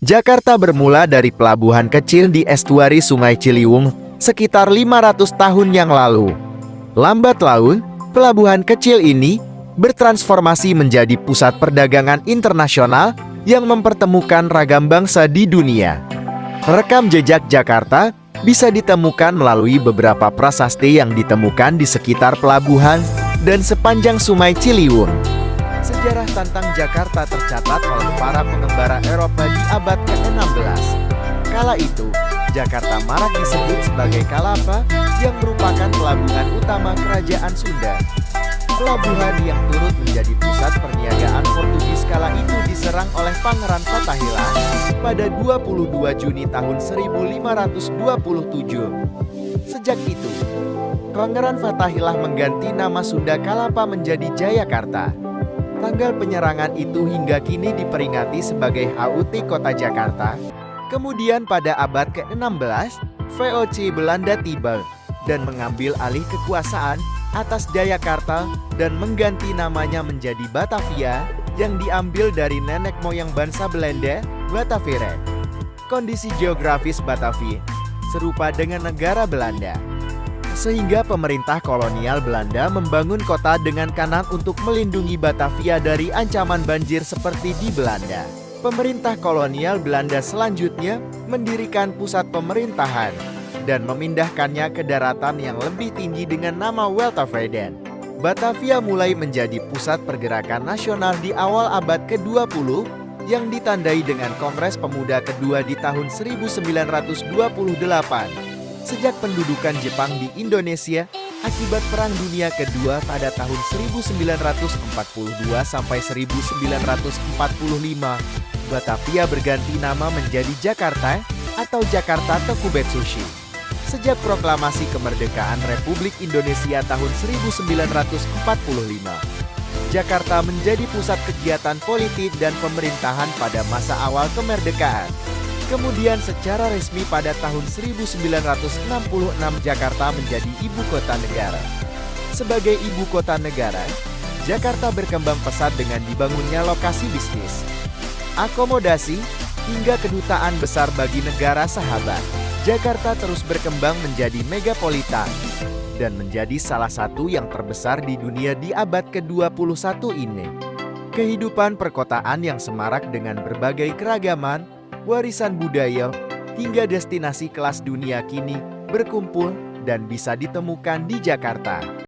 Jakarta bermula dari pelabuhan kecil di estuari Sungai Ciliwung sekitar 500 tahun yang lalu. Lambat laun, pelabuhan kecil ini bertransformasi menjadi pusat perdagangan internasional yang mempertemukan ragam bangsa di dunia. Rekam jejak Jakarta bisa ditemukan melalui beberapa prasasti yang ditemukan di sekitar pelabuhan dan sepanjang Sungai Ciliwung. Sejarah tentang Jakarta tercatat oleh para pengembara Eropa di abad ke-16. Kala itu, Jakarta marak disebut sebagai Kalapa yang merupakan pelabuhan utama kerajaan Sunda. Pelabuhan yang turut menjadi pusat perniagaan Portugis kala itu diserang oleh Pangeran Fathaillah pada 22 Juni tahun 1527. Sejak itu, Pangeran Fathaillah mengganti nama Sunda Kalapa menjadi Jayakarta. Tanggal penyerangan itu hingga kini diperingati sebagai HUT Kota Jakarta. Kemudian pada abad ke-16, VOC Belanda tiba dan mengambil alih kekuasaan atas Jayakarta dan mengganti namanya menjadi Batavia yang diambil dari nenek moyang bangsa Belanda, Batavia. Kondisi geografis Batavia serupa dengan negara Belanda, sehingga pemerintah kolonial Belanda membangun kota dengan kanan untuk melindungi Batavia dari ancaman banjir seperti di Belanda. Pemerintah kolonial Belanda selanjutnya mendirikan pusat pemerintahan dan memindahkannya ke daratan yang lebih tinggi dengan nama Weltevreden. Batavia mulai menjadi pusat pergerakan nasional di awal abad ke-20 yang ditandai dengan Kongres Pemuda kedua di tahun 1928. Sejak pendudukan Jepang di Indonesia akibat Perang Dunia Kedua pada tahun 1942 sampai 1945, Batavia berganti nama menjadi Jakarta atau Jakarta Tokubetsushi. Sejak proklamasi kemerdekaan Republik Indonesia tahun 1945, Jakarta menjadi pusat kegiatan politik dan pemerintahan pada masa awal kemerdekaan. Kemudian secara resmi pada tahun 1966 Jakarta menjadi ibu kota negara. Sebagai ibu kota negara, Jakarta berkembang pesat dengan dibangunnya lokasi bisnis, akomodasi, hingga kedutaan besar bagi negara sahabat. Jakarta terus berkembang menjadi megapolitan dan menjadi salah satu yang terbesar di dunia di abad ke-21 ini. Kehidupan perkotaan yang semarak dengan berbagai keragaman, warisan budaya, hingga destinasi kelas dunia kini berkumpul dan bisa ditemukan di Jakarta.